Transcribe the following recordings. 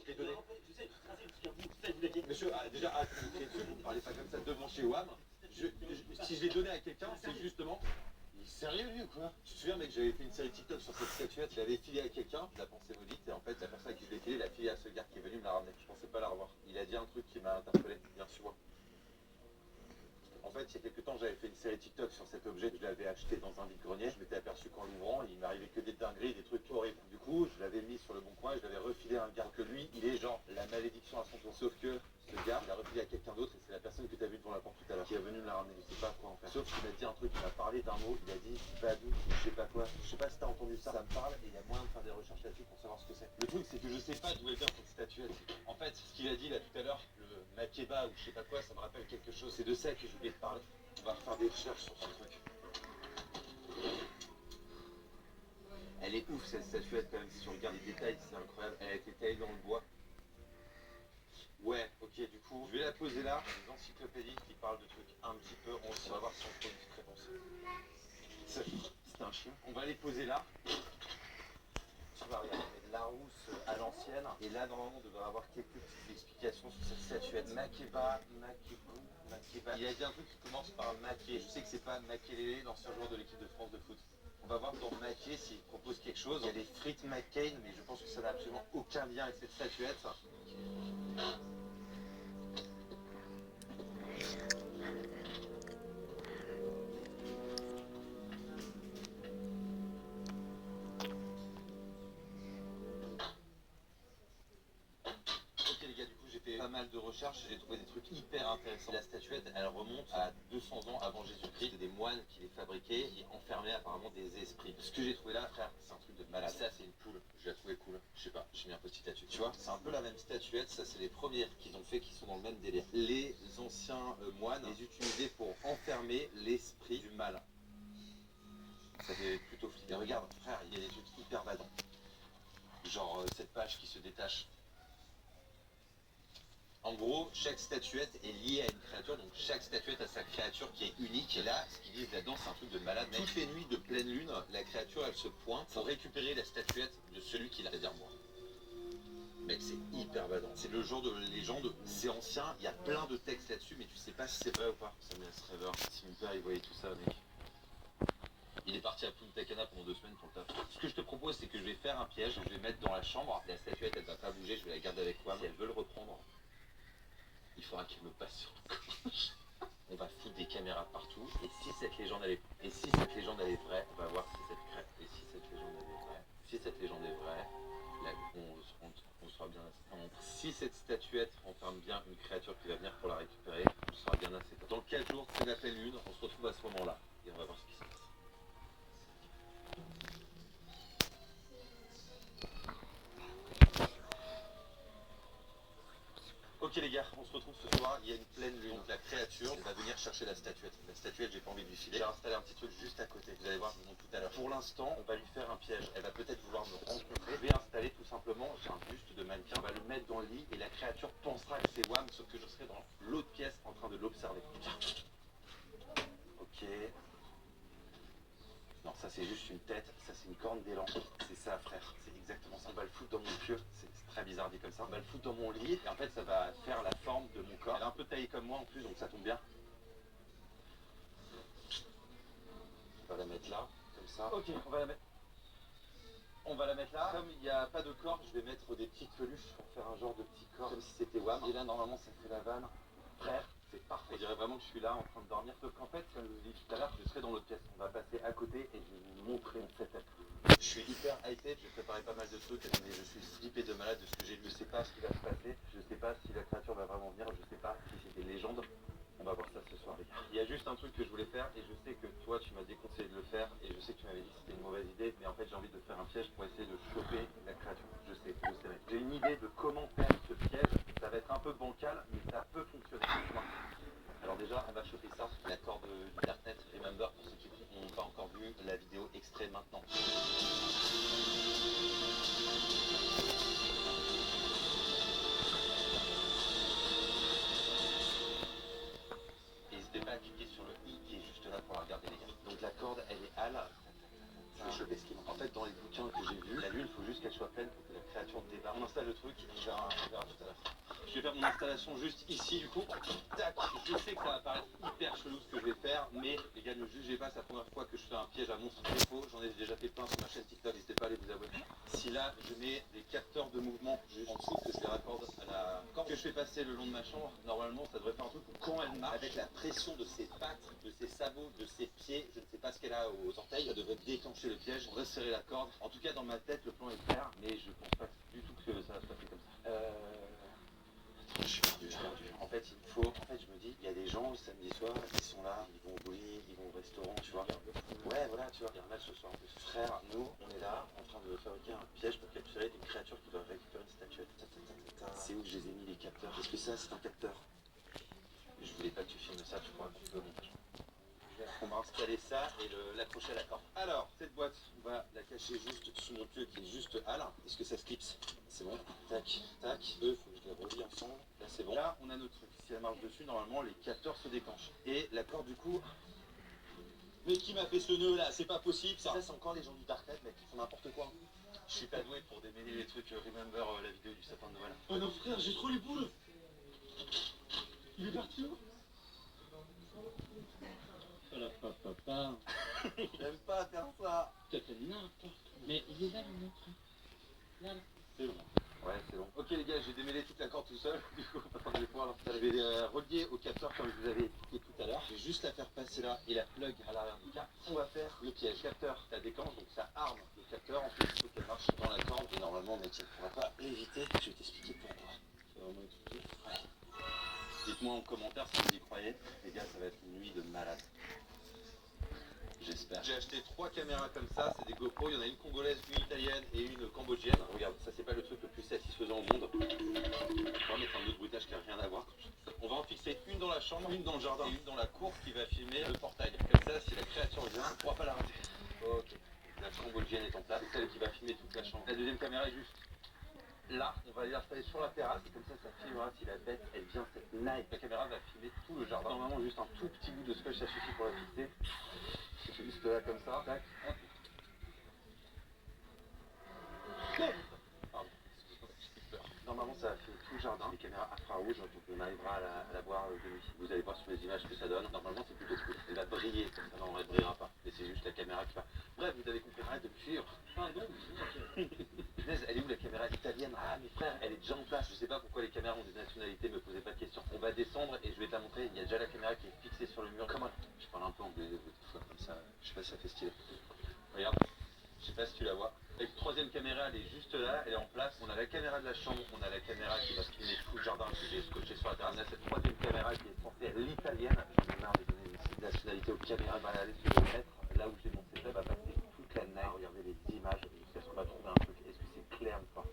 l'ai donné. Monsieur, déjà, vous ne parlez pas comme ça devant chez WAM. Si je l'ai donné à quelqu'un, c'est justement... Il est sérieux lui ou quoi? Je me souviens mec, j'avais fait une série TikTok sur cette statuette, je l'avais filée à quelqu'un, je la pensais maudite, et en fait la personne à qui je l'ai filée l'a filée à ce gars qui est venu me la ramener. Je pensais pas la revoir. Il a dit un truc qui m'a interpellé, bien sûr. En fait, il y a quelques temps, j'avais fait une série TikTok sur cet objet, je l'avais acheté dans un vide-grenier, je m'étais aperçu qu'en l'ouvrant, il m'arrivait que des dingueries, des trucs horribles. Du coup, je l'avais mis sur le bon coin et je l'avais refilé à un gars que lui, il est genre la malédiction à son tour. Sauf que ce gars, il l'a refilé à quelqu'un d'autre et c'est la personne que tu as vue devant la porte tout à l'heure qui est venue me la ramener. Je sais pas quoi en faire. Sauf qu'il m'a dit un truc, il m'a parlé d'un mot, il a dit Badou, je sais pas quoi. Je sais pas si t'as entendu ça, ça me parle et il y a moyen de faire des recherches là-dessus pour savoir ce que c'est. Le truc, c'est que je sais pas d'où elle vient cette statuette. En fait, ce qu'il a dit là tout à l'heure, le Makeba ou je sais pas quoi, ça me rappelle quelque chose. C'est de ça que je voulais te parler. On va refaire des recherches sur ce truc. Elle est ouf cette statuette quand même, si tu regardes les détails, c'est incroyable. Elle a été taillée dans le bois. Ouais, ok, du coup, je vais la poser là. Des encyclopédies qui parlent de trucs un petit peu, on va voir si on trouve une discrépance. C'est un chien. On va les poser là. Tu vas regarder de Larousse à l'ancienne. Et là, normalement, on devrait avoir quelques petites explications sur cette statuette. Makeba, Makebou, Makeba. Il y a dit un truc qui commence par Maké. Je sais que c'est pas Makelele, l'ancien joueur de l'équipe de France de foot. On va voir dans Maké s'il propose quelque chose. Il y a les frites McCain, mais je pense que ça n'a absolument aucun lien avec cette statuette. Ok les gars, du coup j'ai fait pas mal de recherches, j'ai trouvé des trucs hyper intéressants. La statuette, elle remonte à 200 ans avant Jésus-Christ. C'est des moines qui les fabriquaient et enfermaient apparemment des esprits. Ce que j'ai trouvé là, frère, c'est un truc de malade. Ça, c'est une poule. Je la trouvais cool. Je sais pas, j'ai mis un petit là-dessus. Tu vois, c'est un peu la même statuette. Ça, c'est les premières qu'ils ont fait qui sont dans le même délire. Les anciens moines les utilisaient pour enfermer l'esprit du mal. Ça fait plutôt flippant. Et regarde, frère, il y a des trucs hyper badants. Genre cette page qui se détache. En gros, chaque statuette est liée à une créature, donc chaque statuette a sa créature qui est unique. Et là, ce qu'ils disent là-dedans, c'est un truc de malade. Toutes les nuits de pleine lune, la créature, elle se pointe pour récupérer la statuette de celui qui l'a, c'est-à-dire moi. Mec, c'est hyper badant. C'est le genre de légende, c'est ancien, il y a plein de textes là-dessus, mais tu sais pas si c'est vrai ou pas. Ça me laisse rêveur. Si mon père, il voyait tout ça, mec. Il est parti à Punta Cana pendant 2 semaines pour le taf. Ce que je te propose, c'est que je vais faire un piège, je vais mettre dans la chambre. La statuette, elle va pas bouger, je vais la garder avec moi. Si elle veut le reprendre, il faudra qu'il me passe sur le coche. On va foutre des caméras partout. Et si cette légende elle est vraie, on va voir si cette crête. Et si cette légende elle est vraie, si cette légende est vraie, là, on sera bien assez. Si cette statuette enferme bien une créature qui va venir pour la récupérer, on sera bien assez. Dans 4 jours, c'est la pleine lune, on se retrouve à ce moment-là. Et on va voir ce qui se passe. Ok les gars, on se retrouve ce soir, il y a une pleine lune. Donc la créature va venir chercher la statuette. La statuette, j'ai pas envie de lui filer. J'ai installé un petit truc juste à côté. Vous allez voir, je vous montre tout à l'heure. Pour l'instant, on va lui faire un piège. Elle va peut-être vouloir me rencontrer. Je vais installer tout simplement, j'ai un buste de mannequin. On va le mettre dans le lit et la créature pensera que c'est WAM, sauf que je serai dans l'autre pièce en train de l'observer. Ok. Non, ça c'est juste une tête, ça c'est une corne d'élan. C'est ça, frère, c'est exactement ça. On va le foutre dans mon pieu, c'est très bizarre dit comme ça. On va le foutre dans mon lit et en fait ça va faire la forme de mon corps. Elle est un peu taillée comme moi en plus, donc ça tombe bien. On va la mettre là, comme ça. Ok, on va la mettre. On va la mettre là. Comme il n'y a pas de corps, je vais mettre des petites peluches pour faire un genre de petit corps, comme si c'était WAM. Et là normalement ça fait la vanne. Frère, c'est parfait. On dirait vraiment que je suis là en train de dormir. Sauf qu'en fait, comme je vous l'ai dit tout à l'heure, je serai dans l'autre pièce. On va passer à côté et je vais vous montrer mon setup. Je suis hyper high-tech, j'ai préparé pas mal de trucs, mais je suis flippé de malade de ce que j'ai vu. Je sais pas ce qui va se passer, je sais pas si la créature va vraiment venir, je sais pas si c'est des légendes. On va voir ça ce soir les gars. Il y a juste un truc que je voulais faire et je sais que toi tu m'as déconseillé de le faire et je sais que tu m'avais dit que c'était une mauvaise idée, mais en fait j'ai envie de faire un piège pour essayer de choper la créature. Je sais mec. J'ai une idée de comment faire ce piège, ça va être un peu bancal, mais ça peut fonctionner. Alors déjà, on va choper ça, l'accord du Darknet Remember pour ceux qui n'ont pas encore vu la vidéo extrait maintenant. N'hésitez pas à cliquer sur le i qui est juste là pour la regarder les gars. Donc la corde, elle est HAL. Je vais choper ce qui manque. En fait, dans les bouquins que j'ai vus, la lune, il faut juste qu'elle soit pleine pour que la créature débarque. On installe le truc on verra tout à l'heure. Je vais faire mon installation juste ici du coup. Tac. Je sais que ça va paraître hyper chelou ce que je vais faire, mais les gars ne me jugez pas, c'est la première fois que je fais un piège à monstre défaut. J'en ai déjà fait plein sur ma chaîne TikTok, n'hésitez pas à aller vous abonner. Si là je mets des capteurs de mouvement juste en dessous, que je les raccorde à la corde que je fais passer le long de ma chambre, normalement ça devrait faire un truc où quand elle marche, avec la pression de ses pattes, de ses sabots, de ses pieds, je ne sais pas ce qu'elle a aux orteils, ça devrait déclencher le piège, resserrer la corde. En tout cas dans ma tête le plan est clair, mais je pense pas du tout que ça va se passer comme ça. Je suis perdu. En fait, je me dis, il y a des gens le samedi soir, ils sont là, ils vont au bowling, ils vont au restaurant, tu vois. Ouais, voilà, tu vois, il y a un match ce soir. Frère, nous, on est là, en train de fabriquer un piège pour capturer une créature qui doit récupérer une statuette. C'est où que je les ai mis les capteurs? Est-ce que ça, c'est un capteur? Je voulais pas que tu filmes ça, tu pourras couper au montage. On va installer ça et l'accrocher à la corde. Alors, cette boîte, on va la cacher juste sous mon pieu qui est juste à là. Est-ce que ça se clipse? C'est bon. Tac, tac. Eux, faut que je les relie ensemble. Là, c'est bon. Là, on a notre truc. Si elle marche dessus, normalement, les capteurs se déclenchent. Et la corde, du coup... Mais qui m'a fait ce nœud là? C'est pas possible ça. Ça, c'est encore les gens du Darknet, mec, qui font n'importe quoi. Je suis pas doué pour démêler les trucs. Remember la vidéo du sapin de Noël. Oh non, frère, j'ai trop les boules. Il est parti où? Papa. J'aime pas faire ça. Tu fait n'importe quoi. Mais il est là le nôtre. Là. C'est bon. Ouais, c'est bon. Ok les gars, j'ai démêlé toute la corde tout seul. Du coup, je vais pouvoir l'installer. Je vais les relier au capteur comme je vous avais expliqué tout à l'heure. Je vais juste la faire passer là et la plug à l'arrière du cap. On va faire le piège. Le capteur, ça déclenche, donc ça arme le capteur. Ensuite, il faut qu'elle marche dans la corde. Et normalement, mec, elle ne pourra pas l'éviter. Je vais t'expliquer pourquoi. C'est vraiment expliqué. Ouais. Dites-moi en commentaire si vous y croyez. Les gars, ça va être une nuit de malade. J'espère. J'ai acheté 3 caméras comme ça, c'est des GoPro, il y en a une congolaise, une italienne et une cambodgienne. Regarde, ça c'est pas le truc le plus satisfaisant au monde. On va mettre un autre bruitage qui n'a rien à voir. On va en fixer une dans la chambre, une dans le jardin et une dans la cour qui va filmer le portail. Comme ça, si la créature vient, on ne pourra pas la rater. Ok. La cambodgienne est en place, c'est celle qui va filmer toute la chambre. La deuxième caméra est juste là, on va l'installer sur la terrasse, comme ça filmera si la bête elle vient cette night. La caméra va filmer tout le jardin. Normalement juste un tout petit bout de scotch ça suffit pour la fixer. C'est juste là comme ça. Tac. Pardon, j'ai peur. Normalement ça va filmer tout le jardin. Les caméras infrarouges, donc on arrivera à la voir de nuit. Vous allez voir sur les images ce que ça donne. Normalement c'est plutôt cool. Elle va briller, comme ça non elle ne brillera pas. Mais c'est juste la caméra qui va. Bref, vous avez compris, arrête de me suivre. Pardon. Elle est où la caméra italienne? Ah mais frère, elle est déjà en place. Je sais pas pourquoi les caméras ont des nationalités, me posez pas de questions. On va descendre et je vais te la montrer. Il y a déjà la caméra qui est fixée sur le mur. Comment? Je parle un peu anglais des fois comme ça. Je sais pas si ça fait stylé. Regarde, je sais pas si tu la vois. La troisième caméra elle est juste là, elle est en place. On a la caméra de la chambre, on a la caméra qui va filmer tout le jardin que j'ai scotché sur la terrasse. On a cette troisième caméra qui est censée être l'italienne. J'en ai marre de donner une nationalité aux caméras. Elle va aller se mettre là où j'ai mon setup, va passer toute la night. Regardez les images jusqu'à ce qu'on va trouver un truc. Est-ce que c'est clair ou pas?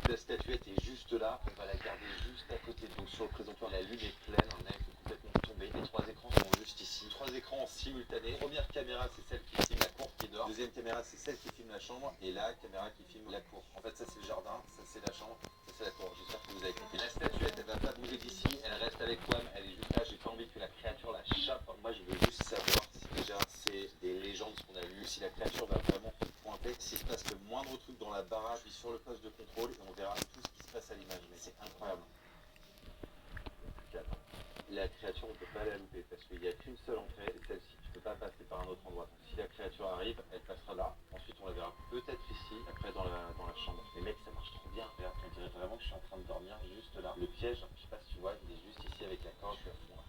La statuette est juste là, on va la garder juste à côté. Donc sur le présentoir, la lune est pleine, on a complètement tombé. Les 3 écrans sont juste ici. 3 écrans en simultané. Première caméra, c'est celle qui filme la cour qui est dehors. Deuxième caméra, c'est celle qui filme la chambre. Et la caméra qui filme la cour. En fait, ça c'est le jardin, ça c'est la chambre, ça c'est la cour. J'espère que vous avez compris. La statuette, elle va pas bouger d'ici, elle reste avec Wam, elle est juste là. J'ai pas envie que la créature la chope. Moi, je veux juste savoir si déjà c'est des légendes, ce qu'on a lu, si la créature va vraiment se pointer. S'il se passe le moindre truc dans la baraque, je suis sur le poste de contrôle et on verra tout ce qui se passe à l'image. Mais c'est incroyable. La créature, on ne peut pas la louper parce qu'il n'y a qu'une seule entrée, c'est celle-ci. Tu ne peux pas passer par un autre endroit. Donc, si la créature arrive, elle passera là. Ensuite, on la verra peut-être ici, après dans la chambre. Mais mec, ça marche trop bien. Regarde, on dirait vraiment que je suis en train de dormir juste là. Le piège, je sais pas si tu vois, il est juste ici avec la corde. Je suis à fond là.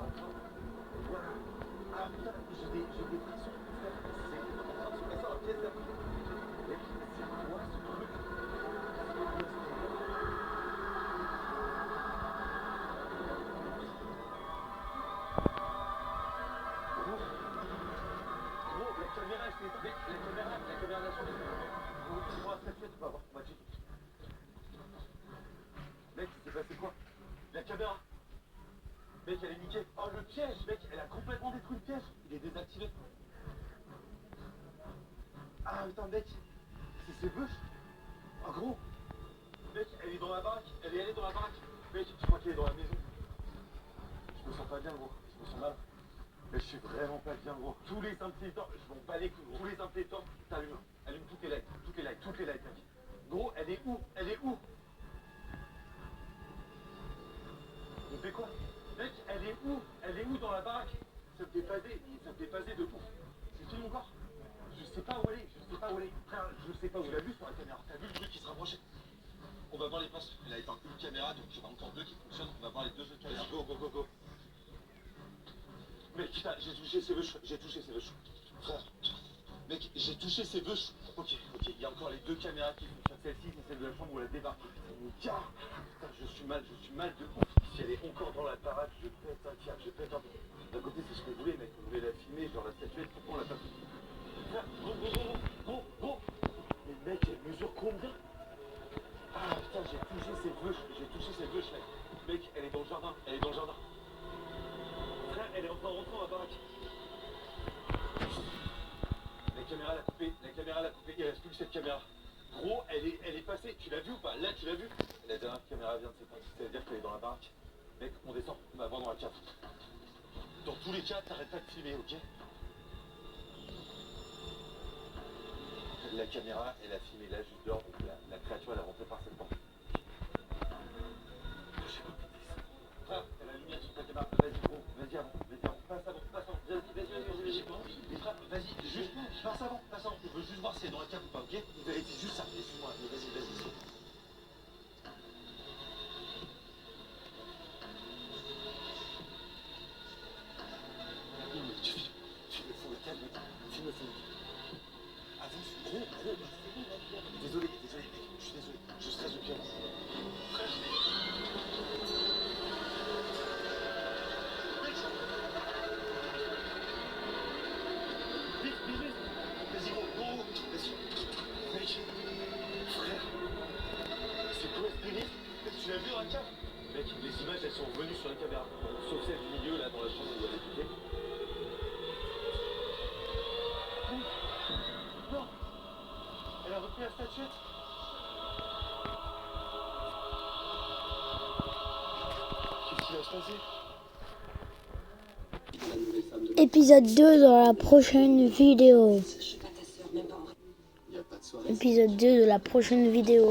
enfin. Voilà. Ah putain, j'ai des frissons. C'est en train de se passer dans la pièce d'à côté. Mec, c'est quoi ce truc? Gros, la caméra, je t'ai mec, la caméra là sur les gros, tu prends la statuette, tu vas voir ton match. Mec, il s'est passé quoi? La caméra. Mec, elle est niquée. Oh, le piège, mec, elle a complètement détruit le piège. Il est désactivé. Ah, putain, mec, c'est ses bûches. Ah, gros. Mec, elle est dans la baraque. Elle est allée dans la baraque. Mec, je crois qu'elle est dans la maison. Je me sens pas bien, gros. Je me sens mal. Mais je suis vraiment pas bien, gros. Tous les implétants, je m'en bats les couilles, gros. Tous les implétants, t'allumes. Allume toutes les lights, mec. Gros, elle est où? Elle est où? On fait quoi? Mec, elle est où? Elle est où dans la baraque? Ça me fait passer de ouf. C'est tout mon corps. Je sais pas où elle est, Frère, je sais pas où elle a vu sur la caméra. T'as vu le truc qui se rapprochait? On va voir les postes. Elle a éteint une caméra, donc il y en a encore deux qui fonctionnent. On va voir les deux autres caméras. Go. Mec, putain, j'ai touché ses vœux. Frère, mec, j'ai touché ses vœux. Ok, il y a encore les deux caméras qui fonctionnent. Celle-ci, c'est celle de la chambre où elle a débarqué. Putain, je suis mal de ouf. Si elle est encore dans la baraque, je pète un câble, D'un côté, c'est ce qu'on voulait, mec. On voulait la filmer, genre la statuette, pourquoi on l'a pas fait? Frère, gros. Mais mec, elle mesure combien? Ah putain, j'ai touché ses vœux, mec. Mec, elle est dans le jardin. Frère, elle est en rentrant dans la baraque. La caméra l'a coupé, il reste plus que cette caméra. Gros, elle est passée, tu l'as vu ou pas? Là, tu l'as vu? La dernière caméra vient de s'éteindre, ça veut dire qu'elle est dans la baraque. Mec, on descend, on va voir dans la cave. Dans tous les cas, t'arrêtes pas de filmer, ok? La caméra, elle a filmé là, juste dehors, donc la créature, elle est rentrée par cette porte. Je sais pas. Frère, t'as la lumière sur ta caméra, vas-y gros, vas-y avant, passe avant, vas-y, frère, vas-y, juste, passe avant, on veut juste voir si elle est dans la cave ou pas, ok? C'est juste ça, laisse-moi, mais vas-y. Filme le calme, filme. Avance, gros. Désolé, mec, je suis désolé, je stresse depuis avant. Frère, vite. Vas-y, gros, vas-y. Mec, frère, c'est quoi ce délire? Tu l'as vu dans la cave? Mec, les images, elles sont revenues sur la caméra. Sauf celle du milieu, là, dans la chambre où elle est piquée. Non, elle a repris la statuette. Qu'est-ce qui va se passer? Épisode 2 dans la prochaine vidéo. Il y a pas de soirée. Épisode 2 de la prochaine vidéo.